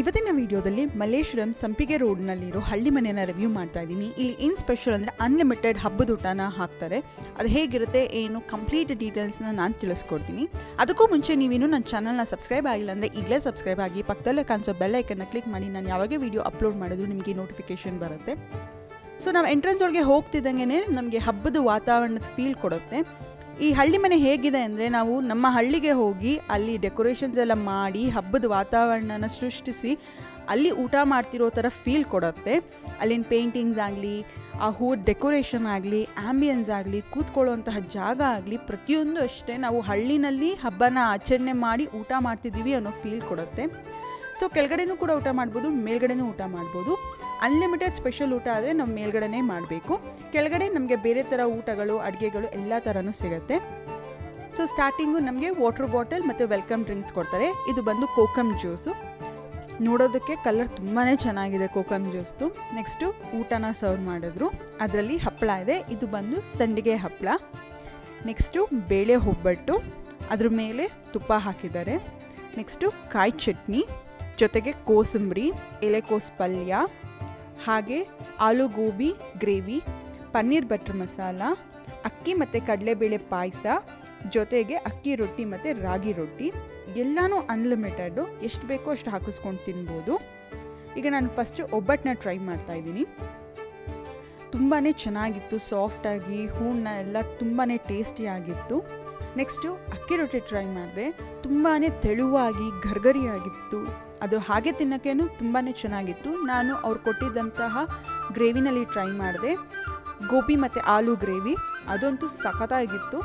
ಇವತ್ತಿನ ವಿಡಿಯೋದಲ್ಲಿ ಮಲ್ಲೇಶ್ವರಂ ಸಂಪಿಗೆ ರೋಡ್ನಲ್ಲಿರೋ ಹಳ್ಳಿ ಮನೆಯನ್ನು ರಿವ್ಯೂ ಮಾಡ್ತಾ ಇದ್ದೀನಿ. ಇಲ್ಲಿ ಏನು ಸ್ಪೆಷಲ್ ಅಂದರೆ ಅನ್ಲಿಮಿಟೆಡ್ ಹಬ್ಬದ ಊಟನ ಹಾಕ್ತಾರೆ. ಅದು ಹೇಗಿರುತ್ತೆ ಏನು ಕಂಪ್ಲೀಟ್ ಡೀಟೇಲ್ಸ್ನ ನಾನು ತಿಳಿಸ್ಕೊಡ್ತೀನಿ. ಅದಕ್ಕೂ ಮುಂಚೆ ನೀವೇನು ನನ್ನ ಚಾನಲ್ನ ಸಬ್ಸ್ಕ್ರೈಬ್ ಆಗಿಲ್ಲ ಅಂದರೆ ಈಗಲೇ ಸಬ್ಸ್ಕ್ರೈಬ್ ಆಗಿ ಪಕ್ಕದಲ್ಲೇ ಕಾಣಿಸೋ ಬೆಲ್ ಐಕನ್ನ ಕ್ಲಿಕ್ ಮಾಡಿ ನಾನು ಯಾವಾಗ ವಿಡಿಯೋ ಅಪ್ಲೋಡ್ ಮಾಡಿದ್ರು ನಿಮಗೆ ನೋಟಿಫಿಕೇಷನ್ ಬರುತ್ತೆ. ಸೊ ನಾವು ಎಂಟ್ರೆನ್ಸ್ ಒಳಗೆ ಹೋಗ್ತಿದ್ದಂಗೆ ನಮಗೆ ಹಬ್ಬದ ವಾತಾವರಣದ ಫೀಲ್ ಕೊಡುತ್ತೆ. ಈ ಹಳ್ಳಿ ಮನೆ ಹೇಗಿದೆ ಅಂದರೆ ನಾವು ನಮ್ಮ ಹಳ್ಳಿಗೆ ಹೋಗಿ ಅಲ್ಲಿ ಡೆಕೋರೇಷನ್ಸ್ ಎಲ್ಲ ಮಾಡಿ ಹಬ್ಬದ ವಾತಾವರಣನ ಸೃಷ್ಟಿಸಿ ಅಲ್ಲಿ ಊಟ ಮಾಡ್ತಿರೋ ಥರ ಫೀಲ್ ಕೊಡುತ್ತೆ. ಅಲ್ಲಿನ ಪೇಂಟಿಂಗ್ಸ್ ಆಗಲಿ, ಆ ಹೂವು ಡೆಕೋರೇಷನ್ ಆಗಲಿ, ಆ್ಯಂಬಿಯನ್ಸ್ ಆಗಲಿ, ಕೂತ್ಕೊಳ್ಳುವಂತಹ ಜಾಗ ಆಗಲಿ, ಪ್ರತಿಯೊಂದು ಅಷ್ಟೇ ನಾವು ಹಳ್ಳಿನಲ್ಲಿ ಹಬ್ಬನ ಆಚರಣೆ ಮಾಡಿ ಊಟ ಮಾಡ್ತಿದ್ದೀವಿ ಅನ್ನೋ ಫೀಲ್ ಕೊಡುತ್ತೆ. ಸೊ ಕೆಳಗಡೆನೂ ಕೂಡ ಊಟ ಮಾಡ್ಬೋದು, ಮೇಲ್ಗಡೆನೂ ಊಟ ಮಾಡ್ಬೋದು. ಅನ್ಲಿಮಿಟೆಡ್ ಸ್ಪೆಷಲ್ ಊಟ ಆದರೆ ನಾವು ಮೇಲ್ಗಡೆನೇ ಮಾಡಬೇಕು. ಕೆಳಗಡೆ ನಮಗೆ ಬೇರೆ ಥರ ಊಟಗಳು, ಅಡುಗೆಗಳು ಎಲ್ಲ ಥರನೂ ಸಿಗುತ್ತೆ. ಸೊ ಸ್ಟಾರ್ಟಿಂಗು ನಮಗೆ ವಾಟರ್ ಬಾಟಲ್ ಮತ್ತು ವೆಲ್ಕಮ್ ಡ್ರಿಂಕ್ಸ್ ಕೊಡ್ತಾರೆ. ಇದು ಬಂದು ಕೋಕಮ್ ಜ್ಯೂಸು. ನೋಡೋದಕ್ಕೆ ಕಲರ್ ತುಂಬಾ ಚೆನ್ನಾಗಿದೆ ಕೋಕಮ್ ಜ್ಯೂಸ್ದು. ನೆಕ್ಸ್ಟು ಊಟನ ಸರ್ವ್ ಮಾಡಿದ್ರು. ಅದರಲ್ಲಿ ಹಪ್ಪಳ ಇದೆ. ಇದು ಬಂದು ಸಂಡಿಗೆ ಹಪ್ಪಳ. ನೆಕ್ಸ್ಟು ಬೇಳೆ ಒಬ್ಬಟ್ಟು, ಅದ್ರ ಮೇಲೆ ತುಪ್ಪ ಹಾಕಿದ್ದಾರೆ. ನೆಕ್ಸ್ಟು ಕಾಯಿ ಚಟ್ನಿ, ಜೊತೆಗೆ ಕೋಸಂಬರಿ, ಎಲೆಕೋಸು ಪಲ್ಯ, ಹಾಗೆ ಆಲೂ ಗೋಬಿ ಗ್ರೇವಿ, ಪನ್ನೀರ್ ಬಟರ್ ಮಸಾಲ, ಅಕ್ಕಿ ಮತ್ತು ಕಡಲೆಬೇಳೆ ಪಾಯಸ, ಜೊತೆಗೆ ಅಕ್ಕಿ ರೊಟ್ಟಿ ಮತ್ತು ರಾಗಿ ರೊಟ್ಟಿ. ಎಲ್ಲನೂ ಅನ್ಲಿಮಿಟೆಡ್ಡು, ಎಷ್ಟು ಬೇಕೋ ಅಷ್ಟು ಹಾಕಿಸ್ಕೊಂಡು ತಿನ್ಬೋದು. ಈಗ ನಾನು ಫಸ್ಟು ಒಬ್ಬಟ್ಟನ್ನ ಟ್ರೈ ಮಾಡ್ತಾಯಿದ್ದೀನಿ. ತುಂಬಾ ಚೆನ್ನಾಗಿತ್ತು, ಸಾಫ್ಟಾಗಿ ಹೂರಣ ಎಲ್ಲ ತುಂಬಾ ಟೇಸ್ಟಿಯಾಗಿತ್ತು. ನೆಕ್ಸ್ಟು ಅಕ್ಕಿ ರೊಟ್ಟಿ ಟ್ರೈ ಮಾಡಿದೆ. ತುಂಬಾ ತೆಳುವಾಗಿ ಗರ್ಗರಿಯಾಗಿತ್ತು. ಅದು ಹಾಗೆ ತಿನ್ನೋಕ್ಕೇನು ತುಂಬಾ ಚೆನ್ನಾಗಿತ್ತು. ನಾನು ಅವ್ರು ಕೊಟ್ಟಿದ್ದಂತಹ ಗ್ರೇವಿನಲ್ಲಿ ಟ್ರೈ ಮಾಡಿದೆ, ಗೋಬಿ ಮತ್ತು ಆಲೂ ಗ್ರೇವಿ. ಅದಂತೂ ಸಖತ್ತಾಗಿತ್ತು.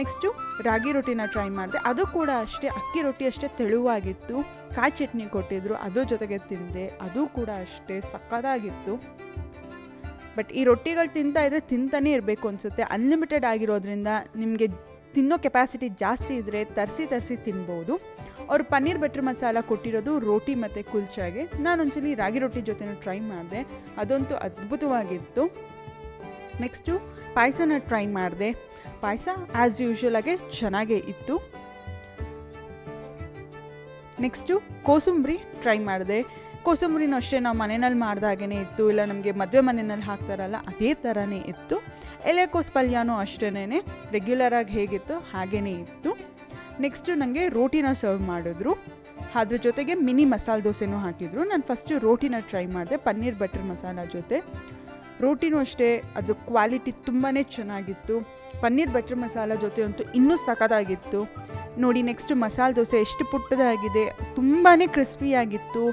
ನೆಕ್ಸ್ಟು ರಾಗಿ ರೊಟ್ಟಿನ ಟ್ರೈ ಮಾಡಿದೆ. ಅದು ಕೂಡ ಅಷ್ಟೇ, ಅಕ್ಕಿ ರೊಟ್ಟಿ ಅಷ್ಟೇ ತೆಳುವಾಗಿತ್ತು. ಕಾಯಿ ಚಟ್ನಿ ಕೊಟ್ಟಿದ್ರು, ಅದ್ರ ಜೊತೆಗೆ ತಿಂದೆ. ಅದು ಕೂಡ ಅಷ್ಟೇ ಸಖತ್ತಾಗಿತ್ತು. ಬಟ್ ಈ ರೊಟ್ಟಿಗಳು ತಿಂತಾಯಿದ್ರೆ ತಿಂತಾನೇ ಇರಬೇಕು ಅನಿಸುತ್ತೆ. ಅನ್ಲಿಮಿಟೆಡ್ ಆಗಿರೋದ್ರಿಂದ ನಿಮಗೆ ತಿನ್ನೋ ಕೆಪಾಸಿಟಿ ಜಾಸ್ತಿ ಇದ್ದರೆ ತರಿಸಿ ತಿನ್ಬೋದು. ಅವರು ಪನ್ನೀರ್ ಬಟರ್ ಮಸಾಲ ಕೊಟ್ಟಿರೋದು ರೋಟಿ ಮತ್ತು ಕುಲ್ಚಾಗೆ. ನಾನೊಂದ್ಸಲಿ ರಾಗಿ ರೊಟ್ಟಿ ಜೊತೆನೂ ಟ್ರೈ ಮಾಡಿದೆ. ಅದಂತೂ ಅದ್ಭುತವಾಗಿತ್ತು. ನೆಕ್ಸ್ಟು ಪಾಯಸನ ಟ್ರೈ ಮಾಡಿದೆ. ಪಾಯಸ ಆ್ಯಸ್ ಯೂಶ್ವಲಾಗೆ ಚೆನ್ನಾಗೇ ಇತ್ತು. ನೆಕ್ಸ್ಟು ಕೋಸಂಬರಿ ಟ್ರೈ ಮಾಡಿದೆ. ಕೋಸಂಬರಿನೂ ಅಷ್ಟೇ ನಾವು ಮನೆಯಲ್ಲಿ ಮಾಡ್ದಾಗೇ ಇತ್ತು, ಇಲ್ಲ ನಮಗೆ ಮದುವೆ ಮನೆಯಲ್ಲಿ ಹಾಕ್ತಾರಲ್ಲ ಅದೇ ಥರನೇ ಇತ್ತು. ಎಲೆಕೋಸು ಪಲ್ಯನೂ ಅಷ್ಟೇ ರೆಗ್ಯುಲರಾಗಿ ಹೇಗಿತ್ತು ಹಾಗೇ ಇತ್ತು. ನೆಕ್ಸ್ಟು ನನಗೆ ರೋಟಿನ ಸರ್ವ್ ಮಾಡಿದ್ರು. ಅದ್ರ ಜೊತೆಗೆ ಮಿನಿ ಮಸಾಲೆ ದೋಸೆನೂ ಹಾಕಿದ್ರು. ನಾನು ಫಸ್ಟು ರೋಟಿನ ಟ್ರೈ ಮಾಡಿದೆ ಪನ್ನೀರ್ ಬಟರ್ ಮಸಾಲ ಜೊತೆ. ರೋಟಿನೂ ಅಷ್ಟೇ, ಅದು ಕ್ವಾಲಿಟಿ ತುಂಬಾ ಚೆನ್ನಾಗಿತ್ತು. ಪನ್ನೀರ್ ಬಟರ್ ಮಸಾಲ ಜೊತೆ ಅಂತೂ ಇನ್ನೂ ಸಖತ್ತಾಗಿತ್ತು. ನೋಡಿ ನೆಕ್ಸ್ಟು ಮಸಾಲೆ ದೋಸೆ ಎಷ್ಟು ಪುಟ್ಟದಾಗಿದೆ, ತುಂಬಾ ಕ್ರಿಸ್ಪಿಯಾಗಿತ್ತು.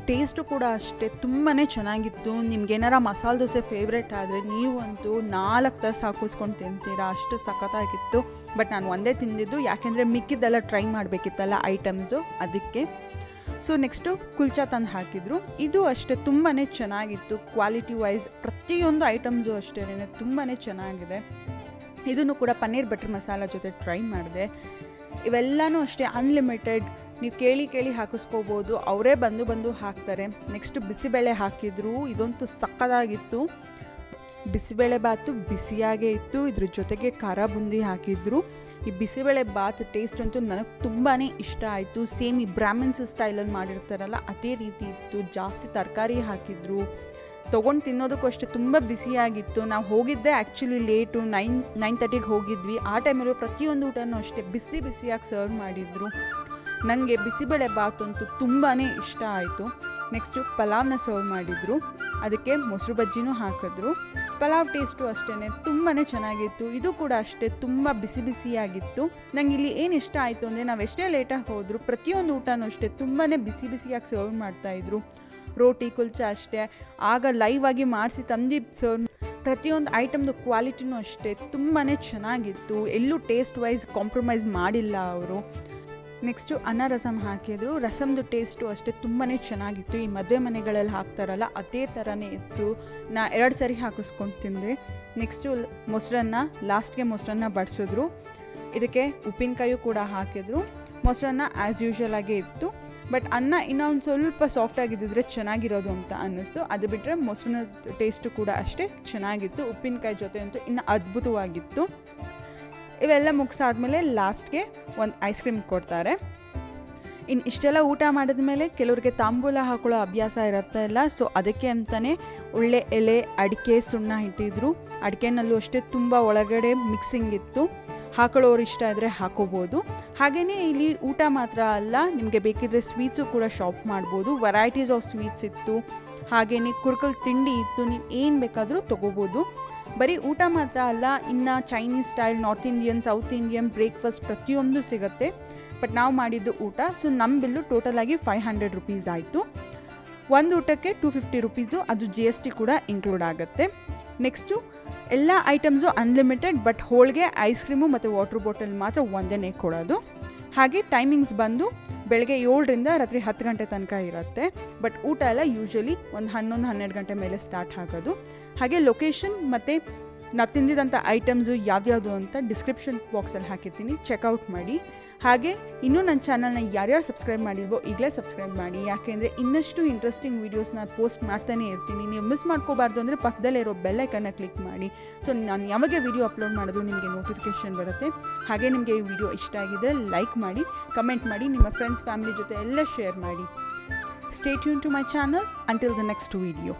ಟೇಸ್ಟು ಕೂಡ ಅಷ್ಟೇ ತುಂಬಾ ಚೆನ್ನಾಗಿತ್ತು. ನಿಮ್ಗೇನಾರ ಮಸಾಲೆ ದೋಸೆ ಫೇವ್ರೇಟ್ ಆದರೆ ನೀವಂತೂ 4 ತರ್ಸ್ ಹಾಕಿಸ್ಕೊಂಡು ತಿಂತೀರಾ, ಅಷ್ಟು ಸಖತ್ತಾಗಿತ್ತು. ಬಟ್ ನಾನು ಒಂದೇ ತಿಂದಿದ್ದು, ಯಾಕೆಂದರೆ ಮಿಕ್ಕಿದ್ದೆಲ್ಲ ಟ್ರೈ ಮಾಡಬೇಕಿತ್ತಲ್ಲ ಐಟಮ್ಸು, ಅದಕ್ಕೆ. ಸೊ ನೆಕ್ಸ್ಟು ಕುಲ್ಚಾ ತಂದು ಹಾಕಿದ್ರು. ಇದು ಅಷ್ಟೇ ತುಂಬಾ ಚೆನ್ನಾಗಿತ್ತು. ಕ್ವಾಲಿಟಿ ವೈಸ್ ಪ್ರತಿಯೊಂದು ಐಟಮ್ಸು ಅಷ್ಟೇ ತುಂಬಾ ಚೆನ್ನಾಗಿದೆ. ಇದನ್ನು ಕೂಡ ಪನ್ನೀರ್ ಬಟರ್ ಮಸಾಲ ಜೊತೆ ಟ್ರೈ ಮಾಡಿದೆ. ಇವೆಲ್ಲನೂ ಅಷ್ಟೇ ಅನ್ಲಿಮಿಟೆಡ್, ನೀವು ಕೇಳಿ ಹಾಕಿಸ್ಕೋಬೋದು. ಅವರೇ ಬಂದು ಹಾಕ್ತಾರೆ. ನೆಕ್ಸ್ಟು ಬಿಸಿಬೇಳೆ ಹಾಕಿದ್ರು. ಇದಂತೂ ಸಕ್ಕತ್ತಾಗಿತ್ತು. ಬಿಸಿಬೇಳೆ ಬಾತು ಬಿಸಿಯಾಗೇ ಇತ್ತು. ಇದ್ರ ಜೊತೆಗೆ ಖಾರ ಬುಂದಿ ಹಾಕಿದ್ರು. ಈ ಬಿಸಿಬೇಳೆ ಬಾತ್ ಟೇಸ್ಟ್ ಅಂತೂ ನನಗೆ ತುಂಬಾ ಇಷ್ಟ ಆಯಿತು. ಸೇಮ್ ಈ ಬ್ರಾಹ್ಮಿನ್ಸ್ ಸ್ಟೈಲಲ್ಲಿ ಮಾಡಿರ್ತಾರಲ್ಲ ಅದೇ ರೀತಿ ಇತ್ತು. ಜಾಸ್ತಿ ತರಕಾರಿ ಹಾಕಿದ್ರು. ತೊಗೊಂಡು ತಿನ್ನೋದಕ್ಕೂ ಅಷ್ಟೇ ತುಂಬ ಬಿಸಿಯಾಗಿತ್ತು. ನಾವು ಹೋಗಿದ್ದೆ ಆ್ಯಕ್ಚುಲಿ ಲೇಟು, 9:30ಗೆ ಹೋಗಿದ್ವಿ. ಆ ಟೈಮಲ್ಲೂ ಪ್ರತಿಯೊಂದು ಊಟನೂ ಅಷ್ಟೇ ಬಿಸಿಯಾಗಿ ಸರ್ವ್ ಮಾಡಿದರು. ನನಗೆ ಬಿಸಿಬೇಳೆ ಬಾತ್ ಅಂತೂ ತುಂಬಾ ಇಷ್ಟ ಆಯಿತು. ನೆಕ್ಸ್ಟು ಪಲಾವ್ನ ಸರ್ವ್ ಮಾಡಿದರು. ಅದಕ್ಕೆ ಮೊಸರು ಬಜ್ಜಿನೂ ಹಾಕಿದ್ರು. ಪಲಾವ್ ಟೇಸ್ಟು ಅಷ್ಟೇ ತುಂಬಾ ಚೆನ್ನಾಗಿತ್ತು. ಇದು ಕೂಡ ಅಷ್ಟೇ ತುಂಬ ಬಿಸಿಯಾಗಿತ್ತು. ನಂಗೆ ಇಲ್ಲಿ ಏನು ಇಷ್ಟ ಆಯಿತು ಅಂದರೆ ನಾವು ಎಷ್ಟೇ ಲೇಟಾಗಿ ಹೋದರೂ ಪ್ರತಿಯೊಂದು ಊಟನೂ ಅಷ್ಟೇ ತುಂಬಾ ಬಿಸಿಯಾಗಿ ಸರ್ವ್ ಮಾಡ್ತಾಯಿದ್ರು. ರೋಟಿ ಕುಲ್ಚಾ ಅಷ್ಟೇ ಆಗ ಲೈವ್ ಆಗಿ ಮಾಡಿಸಿ ತಂದು ಸರ್ವ್. ಪ್ರತಿಯೊಂದು ಐಟಮ್ದು ಕ್ವಾಲಿಟಿನೂ ಅಷ್ಟೇ ತುಂಬಾ ಚೆನ್ನಾಗಿತ್ತು. ಎಲ್ಲೂ ಟೇಸ್ಟ್ ವೈಸ್ ಕಾಂಪ್ರಮೈಸ್ ಮಾಡಿಲ್ಲ ಅವರು. ನೆಕ್ಸ್ಟು ಅನ್ನ ರಸಮ್ ಹಾಕಿದ್ರು. ರಸಮ್ದು ಟೇಸ್ಟು ಅಷ್ಟೇ ತುಂಬಾ ಚೆನ್ನಾಗಿತ್ತು. ಈ ಮದುವೆ ಮನೆಗಳಲ್ಲಿ ಹಾಕ್ತಾರಲ್ಲ ಅದೇ ಥರನೇ ಇತ್ತು. ನಾ 2 ಸರಿ ಹಾಕಿಸ್ಕೊಂಡು ತಿಂದೆ. ನೆಕ್ಸ್ಟು ಮೊಸರನ್ನ, ಲಾಸ್ಟ್ಗೆ ಮೊಸರನ್ನ ಬಡಿಸಿದ್ರು. ಇದಕ್ಕೆ ಉಪ್ಪಿನಕಾಯಿ ಕೂಡ ಹಾಕಿದ್ರು. ಮೊಸರನ್ನ ಆ್ಯಸ್ ಯೂಶ್ವಲ್ ಆಗೇ ಇತ್ತು. ಬಟ್ ಅನ್ನ ಇನ್ನೊಂದು ಸ್ವಲ್ಪ ಸಾಫ್ಟಾಗಿದ್ದಿದ್ರೆ ಚೆನ್ನಾಗಿರೋದು ಅಂತ ಅನ್ನಿಸ್ತು. ಅದು ಬಿಟ್ಟರೆ ಮೊಸರಿನ ಟೇಸ್ಟು ಕೂಡ ಅಷ್ಟೇ ಚೆನ್ನಾಗಿತ್ತು. ಉಪ್ಪಿನಕಾಯಿ ಜೊತೆ ಅಂತೂ ಇನ್ನು ಅದ್ಭುತವಾಗಿತ್ತು. ಇವೆಲ್ಲ ಮುಗಿಸಾದ್ಮೇಲೆ ಲಾಸ್ಟ್ಗೆ ಒಂದು ಐಸ್ ಕ್ರೀಮ್ ಕೊಡ್ತಾರೆ. ಇನ್ನು ಇಷ್ಟೆಲ್ಲ ಊಟ ಮಾಡಿದ್ಮೇಲೆ ಕೆಲವ್ರಿಗೆ ತಾಂಬೂಲ ಹಾಕೊಳ್ಳೋ ಅಭ್ಯಾಸ ಇರುತ್ತೆ ಅಲ್ಲ, ಸೊ ಅದಕ್ಕೆ ಅಂತಲೇ ಒಳ್ಳೆ ಎಲೆ ಅಡಿಕೆ ಸುಣ್ಣ ಇಟ್ಟಿದ್ರು. ಅಡಿಕೆನಲ್ಲೂ ಅಷ್ಟೇ ತುಂಬ ಒಳಗಡೆ ಮಿಕ್ಸಿಂಗ್ ಇತ್ತು. ಹಾಕೊಳ್ಳೋರು ಇಷ್ಟ ಇದ್ದರೆ ಹಾಕೋಬೋದು. ಹಾಗೆಯೇ ಇಲ್ಲಿ ಊಟ ಮಾತ್ರ ಅಲ್ಲ, ನಿಮಗೆ ಬೇಕಿದ್ರೆ ಸ್ವೀಟ್ಸು ಕೂಡ ಶಾಪ್ ಮಾಡ್ಬೋದು. ವೆರೈಟೀಸ್ ಆಫ್ ಸ್ವೀಟ್ಸ್ ಇತ್ತು, ಹಾಗೆಯೇ ಕುರ್ಕಲ್ ತಿಂಡಿ ಇತ್ತು. ನೀವು ಏನು ಬೇಕಾದರೂ ತೊಗೋಬೋದು. ಬರೀ ಊಟ ಮಾತ್ರ ಅಲ್ಲ, ಇನ್ನು Chinese style, north Indian, south Indian breakfast ಪ್ರತಿಯೊಂದು ಸಿಗುತ್ತೆ. ಬಟ್ ನಾವು ಮಾಡಿದ್ದು ಊಟ, ಸೊ ನಮ್ಮ ಬಿಲ್ಲು ಟೋಟಲಾಗಿ 500 ರುಪೀಸ್ ಆಯಿತು. ಒಂದು ಊಟಕ್ಕೆ 250 ರುಪೀಸು, ಅದು GST ಕೂಡ ಇನ್ಕ್ಲೂಡ್ ಆಗುತ್ತೆ. ನೆಕ್ಸ್ಟು ಎಲ್ಲ items unlimited, but holige, ice cream ಮತ್ತು ವಾಟರ್ ಬಾಟಲ್ ಮಾತ್ರ ಒಂದೇ ಕೊಡೋದು. ಹಾಗೆ ಟೈಮಿಂಗ್ಸ್ ಬಂದು ಬೆಳಗ್ಗೆ 7ರಿಂದ ರಾತ್ರಿ 10 ಗಂಟೆ ತನಕ ಇರುತ್ತೆ. ಬಟ್ ಊಟ ಎಲ್ಲ ಯೂಶ್ವಲಿ ಒಂದು 11-12 ಗಂಟೆ ಮೇಲೆ ಸ್ಟಾರ್ಟ್ ಆಗೋದು. ಹಾಗೆ ಲೊಕೇಶನ್ ಮತ್ತು ನಾವು ತಿಂದಿದಂಥ ಐಟಮ್ಸು ಯಾವ್ಯಾವುದು ಅಂತ ಡಿಸ್ಕ್ರಿಪ್ಷನ್ ಬಾಕ್ಸಲ್ಲಿ ಹಾಕಿರ್ತೀನಿ, ಚೆಕ್ಔಟ್ ಮಾಡಿ. ಹಾಗೆ ಇನ್ನೂ ನನ್ನ ಚಾನಲ್ನ ಯಾರ್ಯಾರು ಸಬ್ಸ್ಕ್ರೈಬ್ ಮಾಡಿಲ್ವೋ ಈಗಲೇ ಸಬ್ಸ್ಕ್ರೈಬ್ ಮಾಡಿ, ಯಾಕೆಂದರೆ ಇನ್ನಷ್ಟು ಇಂಟ್ರೆಸ್ಟಿಂಗ್ ವೀಡಿಯೋಸ್ನ ಪೋಸ್ಟ್ ಮಾಡ್ತಾನೆ ಇರ್ತೀನಿ. ನೀವು ಮಿಸ್ ಮಾಡ್ಕೋಬಾರ್ದು ಅಂದರೆ ಪಕ್ಕದಲ್ಲೇ ಇರೋ ಬೆಲ್ಲೈಕನ್ನ ಕ್ಲಿಕ್ ಮಾಡಿ. ಸೊ ನಾನು ಯಾವಾಗ ವಿಡಿಯೋ ಅಪ್ಲೋಡ್ ಮಾಡೋದು ನಿಮಗೆ ನೋಟಿಫಿಕೇಷನ್ ಬರುತ್ತೆ. ಹಾಗೆ ನಿಮಗೆ ಈ ವಿಡಿಯೋ ಇಷ್ಟ ಆಗಿದ್ದರೆ ಲೈಕ್ ಮಾಡಿ, ಕಮೆಂಟ್ ಮಾಡಿ, ನಿಮ್ಮ ಫ್ರೆಂಡ್ಸ್ ಫ್ಯಾಮಿಲಿ ಜೊತೆ ಎಲ್ಲ ಶೇರ್ ಮಾಡಿ. Stay tuned to my channel until the next video.